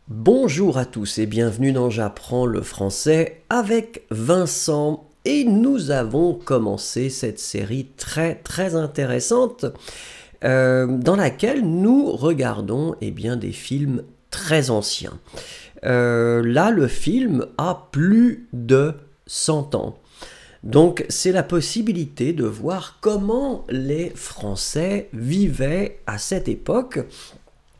Bonjour à tous et bienvenue dans J'apprends le français avec Vincent. Et nous avons commencé cette série très intéressante dans laquelle nous regardons des films très anciens. Là, le film a plus de 100 ans. Donc c'est la possibilité de voir comment les Français vivaient à cette époque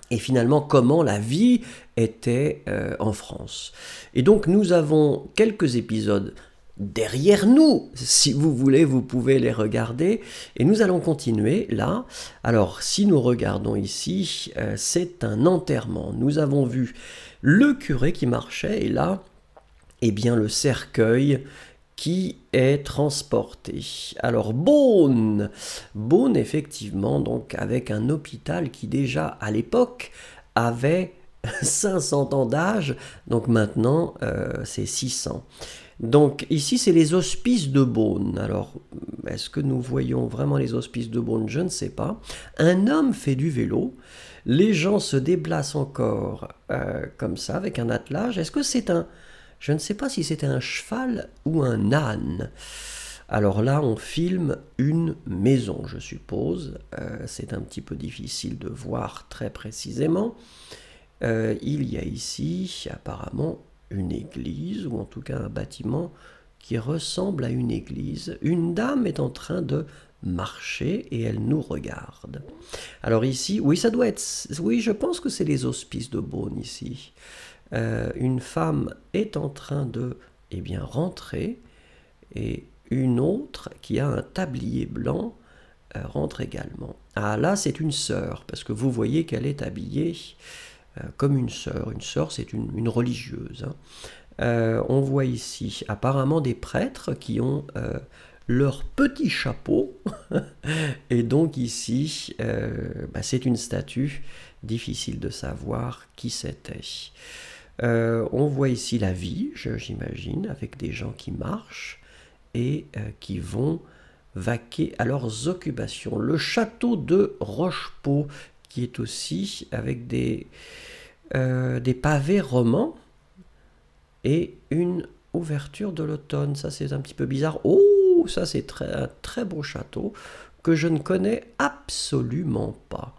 et finalement comment la vie était en France. Et donc nous avons quelques épisodes derrière nous. Si vous voulez, vous pouvez les regarder. Et nous allons continuer là. Alors si nous regardons ici, c'est un enterrement. Nous avons vu le curé qui marchait et là, le cercueil qui est transporté. Alors Beaune, effectivement, donc avec un hôpital qui déjà à l'époque avait 500 ans d'âge, donc maintenant c'est 600. Donc ici c'est les hospices de Beaune. Alors est-ce que nous voyons vraiment les hospices de Beaune? Je ne sais pas. Un homme fait du vélo. Les gens se déplacent encore comme ça avec un attelage. Est-ce que c'est un... Je ne sais pas si c'était un cheval ou un âne. Alors là, on filme une maison, je suppose. C'est un petit peu difficile de voir très précisément. Il y a ici apparemment une église, ou en tout cas un bâtiment qui ressemble à une église. Une dame est en train de marcher et elle nous regarde. Alors ici, oui, ça doit être... Oui, je pense que c'est les hospices de Beaune ici. Une femme est en train de rentrer et une autre qui a un tablier blanc rentre également. Ah là c'est une sœur parce que vous voyez qu'elle est habillée comme une sœur. Une sœur c'est une religieuse. On voit ici apparemment des prêtres qui ont leur petit chapeau et donc ici c'est une statue, difficile de savoir qui c'était. On voit ici la vie, j'imagine, avec des gens qui marchent et qui vont vaquer à leurs occupations. Le château de Rochepot, qui est aussi avec des pavés romans et une ouverture de l'automne. Ça, c'est un petit peu bizarre. Oh, ça, c'est un très beau château que je ne connais absolument pas.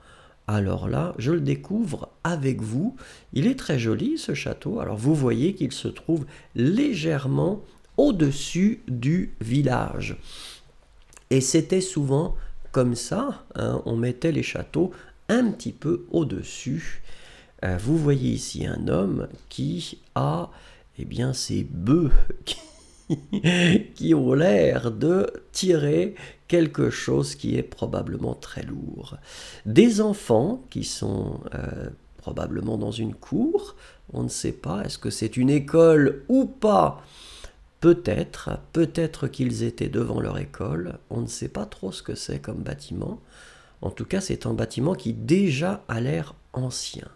Alors là, je le découvre avec vous. Il est très joli ce château. Alors vous voyez qu'il se trouve légèrement au-dessus du village. Et c'était souvent comme ça, hein, on mettait les châteaux un petit peu au-dessus. Vous voyez ici un homme qui a ces bœufs qui ont l'air de tirer quelque chose qui est probablement très lourd. Des enfants qui sont probablement dans une cour, on ne sait pas, est-ce que c'est une école ou pas? Peut-être qu'ils étaient devant leur école, on ne sait pas trop ce que c'est comme bâtiment. En tout cas, c'est un bâtiment qui déjà a l'air ancien.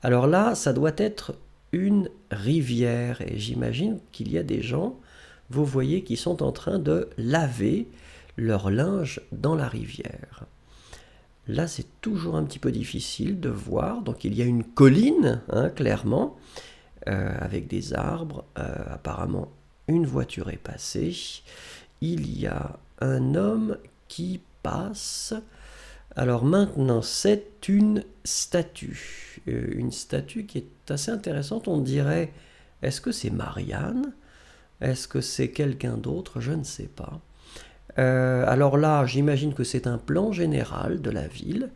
Alors là, ça doit être une rivière et j'imagine qu'il y a des gens, vous voyez, qui sont en train de laver leur linge dans la rivière. Là, c'est toujours un petit peu difficile de voir. Donc, il y a une colline, hein, clairement, avec des arbres. Apparemment, une voiture est passée. Il y a un homme qui passe. Alors maintenant, c'est une statue. Une statue qui est assez intéressante. On dirait, est-ce que c'est Marianne? Est-ce que c'est quelqu'un d'autre? Je ne sais pas. Alors là, j'imagine que c'est un plan général de la ville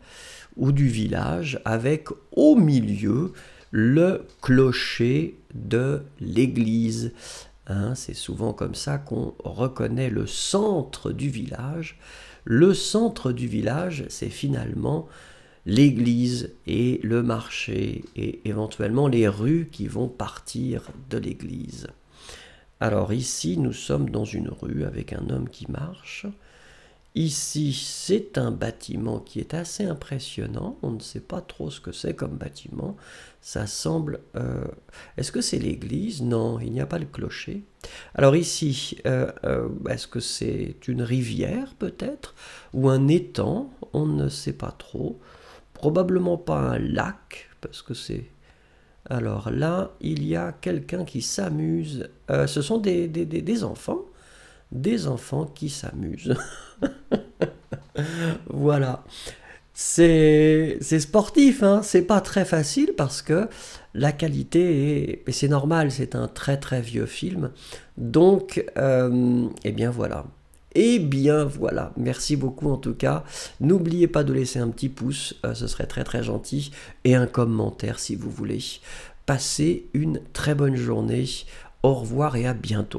ou du village avec au milieu le clocher de l'église. Hein, c'est souvent comme ça qu'on reconnaît le centre du village. Le centre du village, c'est finalement l'église et le marché et éventuellement les rues qui vont partir de l'église. Alors ici, nous sommes dans une rue avec un homme qui marche. Ici, c'est un bâtiment qui est assez impressionnant. On ne sait pas trop ce que c'est comme bâtiment. Ça semble... Est-ce que c'est l'église? Non, il n'y a pas le clocher. Alors ici, est-ce que c'est une rivière peut-être? Ou un étang? On ne sait pas trop. Probablement pas un lac, parce que c'est Alors là, il y a quelqu'un qui s'amuse. Ce sont des enfants qui s'amusent. Voilà. C'est sportif, hein. C'est pas très facile parce que la qualité est... Et c'est normal, c'est un très très vieux film. Donc, eh bien voilà. Eh bien voilà, merci beaucoup en tout cas. N'oubliez pas de laisser un petit pouce, ce serait très très gentil, et un commentaire si vous voulez. Passez une très bonne journée. Au revoir et à bientôt.